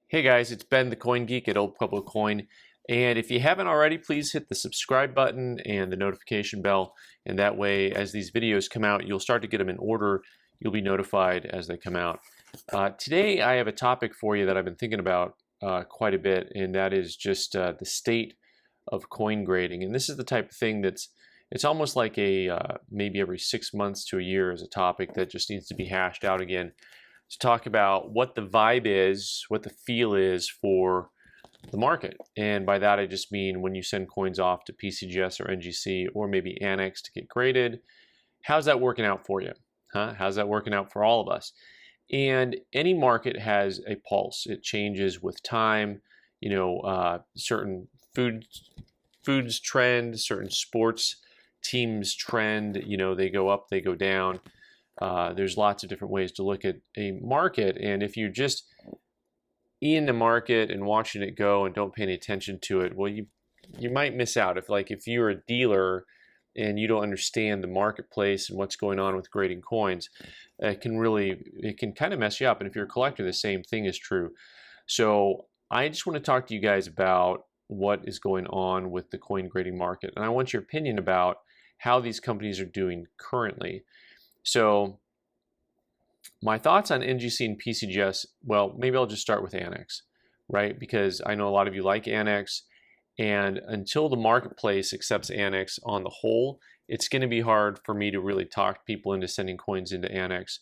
Hey guys, it's Ben the Coin Geek at Old Pueblo Coin. And if you haven't already, please hit the subscribe button and the notification bell. And that way, as these videos come out, you'll start to get them in order. You'll be notified as they come out. Today, I have a topic for you that I've been thinking about quite a bit, and that is just the state of coin grading. And this is the type of thing it's almost like a maybe every 6 months to a year is a topic that just needs to be hashed out again, to talk about what the vibe is, what the feel is for the market. And by that, I just mean when you send coins off to PCGS or NGC or maybe Annex to get graded, how's that working out for you? How's that working out for all of us? And any market has a pulse. It changes with time. Certain foods trend, certain sports teams trend, they go up, they go down. There's lots of different ways to look at a market, and if you're just in the market and watching it go and don't pay any attention to it, well, you might miss out. If you're a dealer and you don't understand the marketplace and what's going on with grading coins, it can kind of mess you up. And if you're a collector, the same thing is true. So I just want to talk to you guys about what is going on with the coin grading market, and I want your opinion about how these companies are doing currently. So my thoughts on NGC and PCGS, well, maybe I'll just start with Annex, right? Because I know a lot of you like Annex, and until the marketplace accepts Annex on the whole, it's going to be hard for me to really talk people into sending coins into Annex.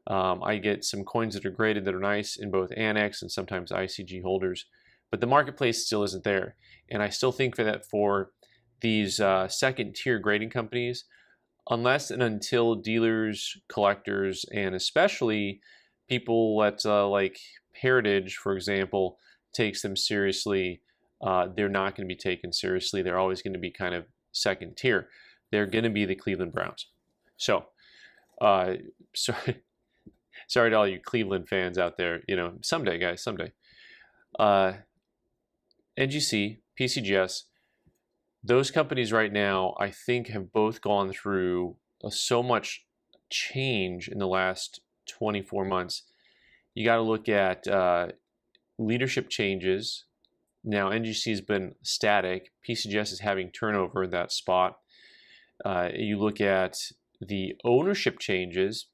I get some coins that are graded that are nice in both Annex and sometimes ICG holders, but the marketplace still isn't there. And I still think for these second tier grading companies, unless and until dealers, collectors, and especially people at like Heritage, for example, takes them seriously, they're not going to be taken seriously. They're always going to be kind of second tier. They're going to be the Cleveland Browns. So, sorry to all you Cleveland fans out there. Someday, guys, someday. NGC, PCGS, those companies right now, I think, have both gone through so much change in the last 24 months. You got to look at leadership changes. Now, NGC has been static. PCGS is having turnover in that spot. You look at the ownership changes.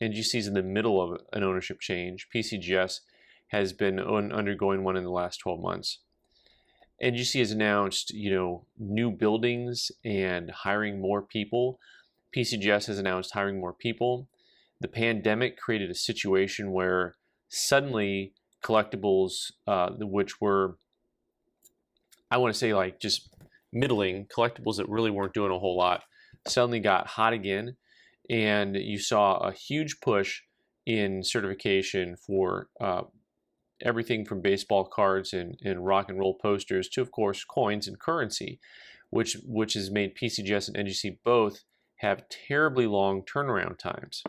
NGC is in the middle of an ownership change. PCGS has been undergoing one in the last 12 months. NGC has announced, new buildings and hiring more people. PCGS has announced hiring more people. The pandemic created a situation where suddenly collectibles, which were, I want to say like just middling, collectibles that really weren't doing a whole lot, suddenly got hot again. And you saw a huge push in certification for everything from baseball cards and rock and roll posters to, of course, coins and currency, which has made PCGS and NGC both have terribly long turnaround times.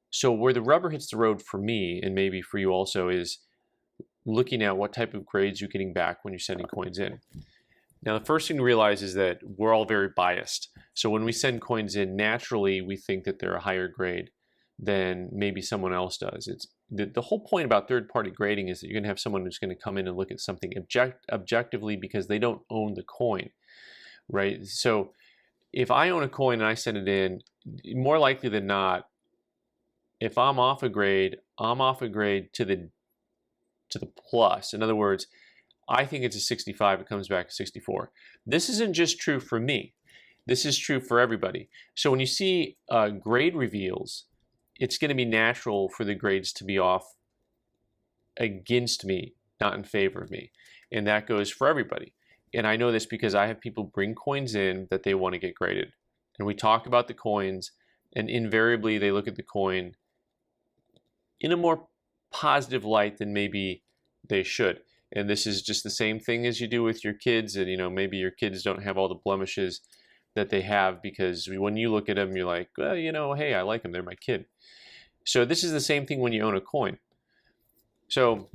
So where the rubber hits the road for me, and maybe for you also, is looking at what type of grades you're getting back when you're sending coins in. Now, the first thing to realize is that we're all very biased. So when we send coins in, naturally, we think that they're a higher grade than maybe someone else does. It's the whole point about third-party grading is that you're going to have someone who's going to come in and look at something objectively because they don't own the coin, right? So if I own a coin and I send it in, more likely than not, if I'm off a grade, I'm off a grade to the plus. In other words, I think it's a 65, it comes back a 64. This isn't just true for me. This is true for everybody. So when you see grade reveals, it's going to be natural for the grades to be off against me, not in favor of me. And that goes for everybody. And I know this because I have people bring coins in that they want to get graded. And we talk about the coins, and invariably they look at the coin in a more positive light than maybe they should. And this is just the same thing as you do with your kids. And, maybe your kids don't have all the blemishes that they have because when you look at them, you're like, well, hey, I like them. They're my kid. So this is the same thing when you own a coin. So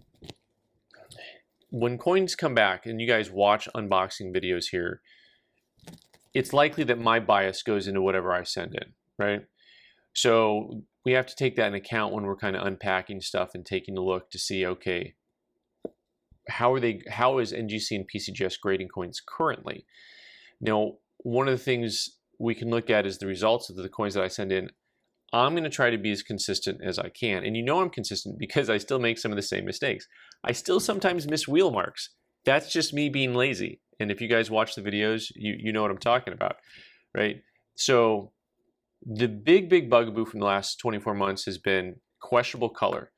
when coins come back, and you guys watch unboxing videos here, it's likely that my bias goes into whatever I send in, right? So we have to take that in account when we're kind of unpacking stuff and taking a look to see, okay, how is NGC and PCGS grading coins currently? Now, one of the things we can look at is the results of the coins that I send in. I'm going to try to be as consistent as I can. And you know I'm consistent because I still make some of the same mistakes. I still sometimes miss wheel marks. That's just me being lazy. And if you guys watch the videos, you know what I'm talking about, right? So the big bugaboo from the last 24 months has been questionable color.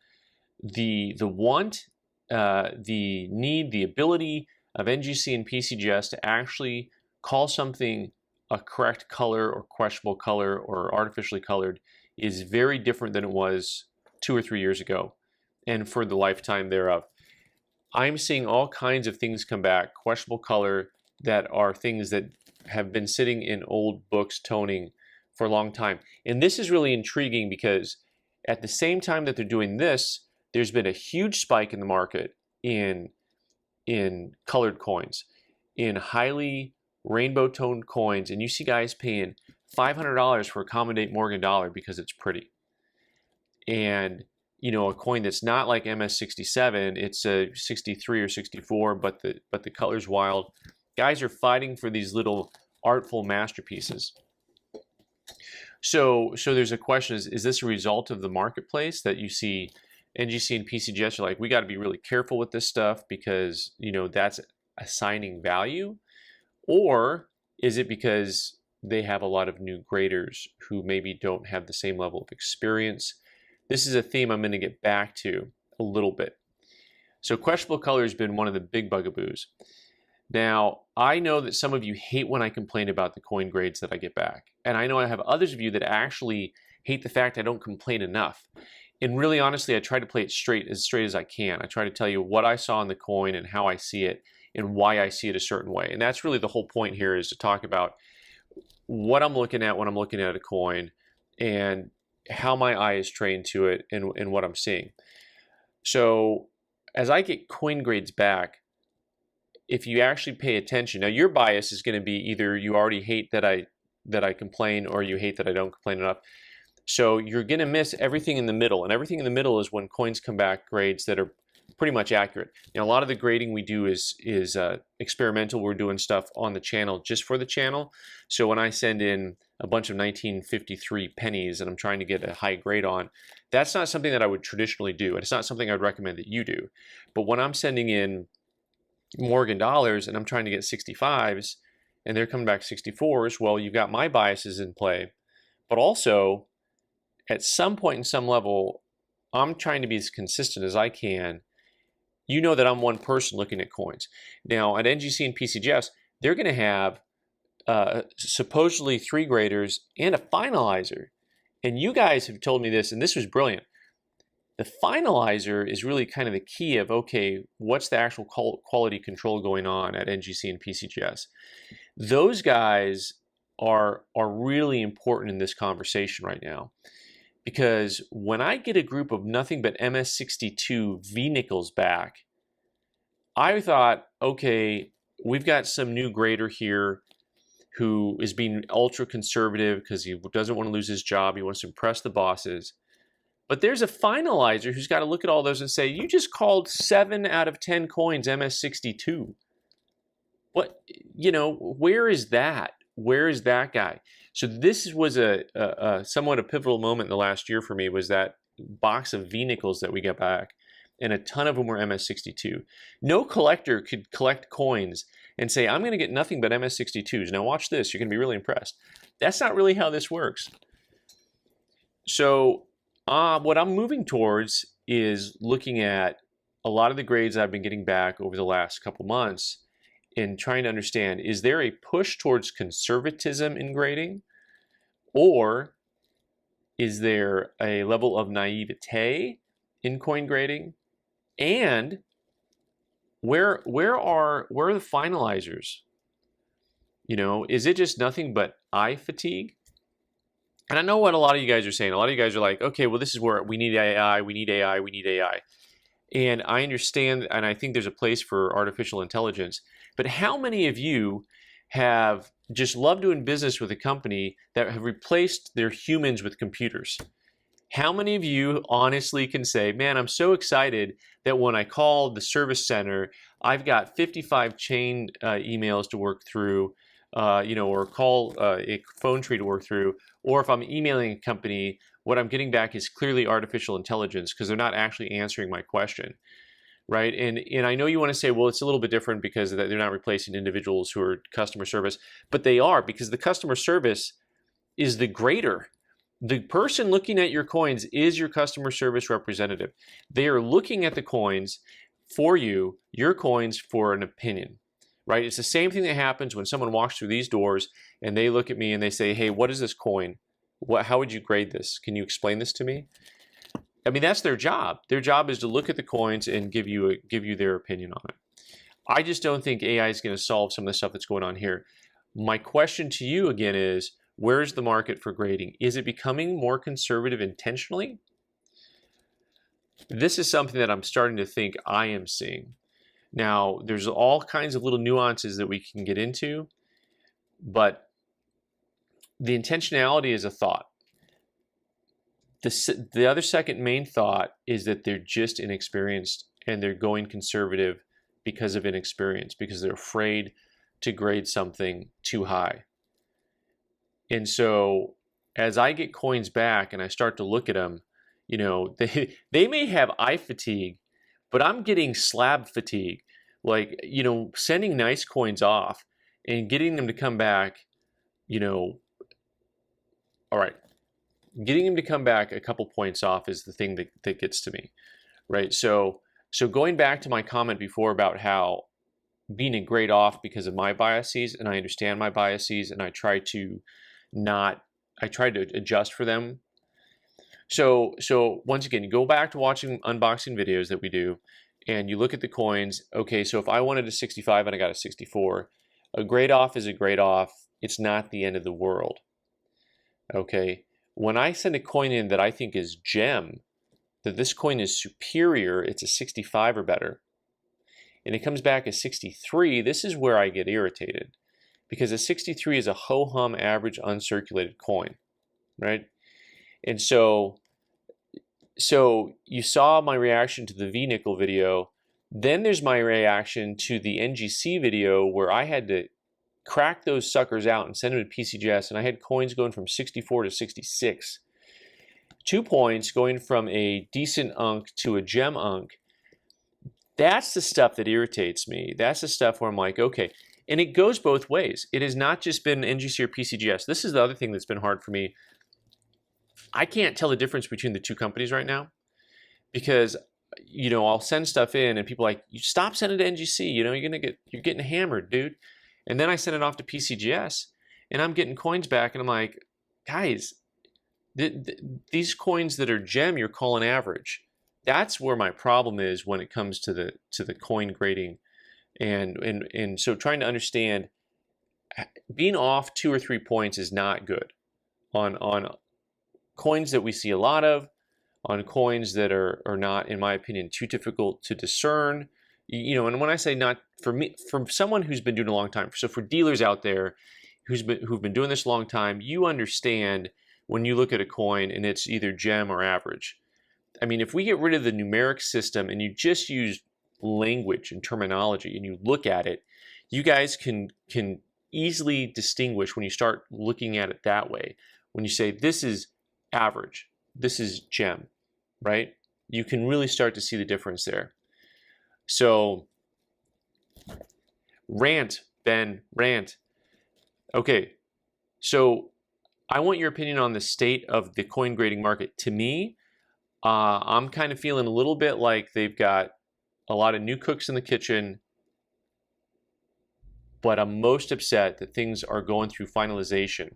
The want, the need, the ability of NGC and PCGS to actually call something a correct color or questionable color or artificially colored is very different than it was 2 or 3 years ago and for the lifetime thereof. I'm seeing all kinds of things come back, questionable color, that are things that have been sitting in old books toning for a long time. And this is really intriguing because at the same time that they're doing this, there's been a huge spike in the market in colored coins, in highly rainbow toned coins, and you see guys paying $500 for a common date Morgan dollar because it's pretty. And you know, a coin that's not like MS67, it's a 63 or 64, but the color's wild. Guys are fighting for these little artful masterpieces. So there's a question: is this a result of the marketplace that you see NGC and PCGS are like, we got to be really careful with this stuff because you know that's assigning value, or is it because they have a lot of new graders who maybe don't have the same level of experience? This is a theme I'm going to get back to a little bit. So questionable color has been one of the big bugaboos. Now, I know that some of you hate when I complain about the coin grades that I get back. And I know I have others of you that actually hate the fact I don't complain enough. And really honestly, I try to play it straight as I can. I try to tell you what I saw in the coin and how I see it and why I see it a certain way. And that's really the whole point here, is to talk about what I'm looking at when I'm looking at a coin and how my eye is trained to it and what I'm seeing. So as I get coin grades back, if you actually pay attention, now your bias is going to be either you already hate that I complain or you hate that I don't complain enough. So you're going to miss everything in the middle, and everything in the middle is when coins come back grades that are pretty much accurate. Now, a lot of the grading we do is experimental. We're doing stuff on the channel just for the channel. So when I send in a bunch of 1953 pennies and I'm trying to get a high grade on, that's not something that I would traditionally do. And it's not something I'd recommend that you do. But when I'm sending in Morgan dollars and I'm trying to get 65s and they're coming back 64s, well, you've got my biases in play. But also, at some point in some level, I'm trying to be as consistent as I can. You know that I'm one person looking at coins. Now, at NGC and PCGS, they're going to have supposedly 3 graders and a finalizer. And you guys have told me this, and this was brilliant. The finalizer is really kind of the key of, okay, what's the actual quality control going on at NGC and PCGS? Those guys are really important in this conversation right now. Because when I get a group of nothing but MS62 V-nickels back, I thought, okay, we've got some new grader here who is being ultra conservative because he doesn't want to lose his job. He wants to impress the bosses. But there's a finalizer who's got to look at all those and say, you just called 7 out of 10 coins MS62. What, you know, where is that? Where is that guy? So this was a somewhat a pivotal moment in the last year for me, was that box of V-nickels that we got back, and a ton of them were MS62. No collector could collect coins and say, I'm going to get nothing but MS62s. Now watch this, you're going to be really impressed. That's not really how this works. So what I'm moving towards is looking at a lot of the grades I've been getting back over the last couple months and trying to understand, is there a push towards conservatism in grading, or is there a level of naivete in coin grading? And where are the finalizers? You know, is it just nothing but eye fatigue? And I know what a lot of you guys are saying. A lot of you guys are like, okay, well, this is where we need AI, we need AI, we need AI. And I understand, and I think there's a place for artificial intelligence. But how many of you have just loved doing business with a company that have replaced their humans with computers? How many of you honestly can say, man, I'm so excited that when I call the service center, I've got 55 chain emails to work through, or call a phone tree to work through, or if I'm emailing a company, what I'm getting back is clearly artificial intelligence because they're not actually answering my question, right? And I know you want to say, well, it's a little bit different because they're not replacing individuals who are customer service, but they are, because the customer service is the grader. The person looking at your coins is your customer service representative. They are looking at the coins for you, your coins, for an opinion, right? It's the same thing that happens when someone walks through these doors and they look at me and they say, hey, what is this coin? How would you grade this? Can you explain this to me? I mean, that's their job. Their job is to look at the coins and give you their opinion on it. I just don't think AI is going to solve some of the stuff that's going on here. My question to you again is, where's the market for grading? Is it becoming more conservative intentionally? This is something that I'm starting to think I am seeing. Now, there's all kinds of little nuances that we can get into, but the intentionality is a thought. The other second main thought is that they're just inexperienced and they're going conservative because of inexperience, because they're afraid to grade something too high. And so as I get coins back and I start to look at them, they may have eye fatigue, but I'm getting slab fatigue. Like, sending nice coins off and getting them to come back, all right. Getting them to come back a couple points off is the thing that gets to me, right? So going back to my comment before about how being a grade off because of my biases, and I understand my biases, and I try to adjust for them. So once again, you go back to watching unboxing videos that we do, and you look at the coins. Okay, so if I wanted a 65 and I got a 64, a grade off is a grade off. It's not the end of the world. Okay. When I send a coin in that I think is gem, that this coin is superior, it's a 65 or better, and it comes back as 63, this is where I get irritated, because a 63 is a ho-hum average uncirculated coin, right? And so you saw my reaction to the V-nickel video. Then there's my reaction to the NGC video where I had to crack those suckers out and send them to PCGS, and I had coins going from 64 to 66. 2 points going from a decent unk to a gem unk. That's the stuff that irritates me. That's the stuff where I'm like, okay. And it goes both ways. It has not just been NGC or PCGS. This is the other thing that's been hard for me. I can't tell the difference between the two companies right now because, I'll send stuff in and people are like, you stop sending to NGC. You're getting hammered, dude. And then I send it off to PCGS, and I'm getting coins back, and I'm like, guys, these coins that are gem, you're calling average. That's where my problem is when it comes to the coin grading, and so trying to understand, being off 2 or 3 points is not good on coins that we see a lot of, on coins that are not, in my opinion, too difficult to discern. And when I say not for me, from someone who's been doing it a long time, so for dealers out there who've been doing this a long time, you understand when you look at a coin and it's either gem or average. I mean, if we get rid of the numeric system and you just use language and terminology and you look at it, you guys can easily distinguish when you start looking at it that way. When you say this is average, this is gem, right? You can really start to see the difference there. So, Rant, Ben, Rant. Okay, so I want your opinion on the state of the coin grading market. To me, I'm kind of feeling a little bit like they've got a lot of new cooks in the kitchen, but I'm most upset that things are going through finalization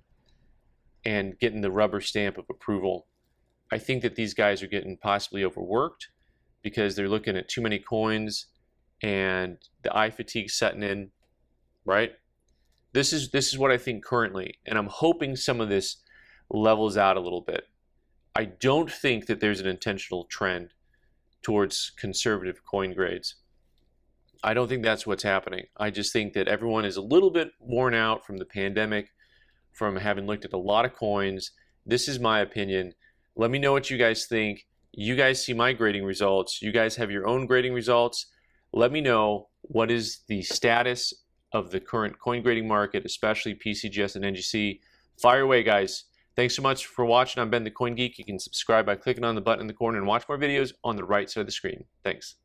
and getting the rubber stamp of approval. I think that these guys are getting possibly overworked because they're looking at too many coins and the eye fatigue setting in, right? This is what I think currently, and I'm hoping some of this levels out a little bit. I don't think that there's an intentional trend towards conservative coin grades. I don't think that's what's happening. I just think that everyone is a little bit worn out from the pandemic, from having looked at a lot of coins. This is my opinion. Let me know what you guys think. You guys see my grading results. You guys have your own grading results. Let me know what is the status of the current coin grading market, especially PCGS and NGC. Fire away, guys. Thanks so much for watching. I'm Ben the Coin Geek. You can subscribe by clicking on the button in the corner and watch more videos on the right side of the screen. Thanks.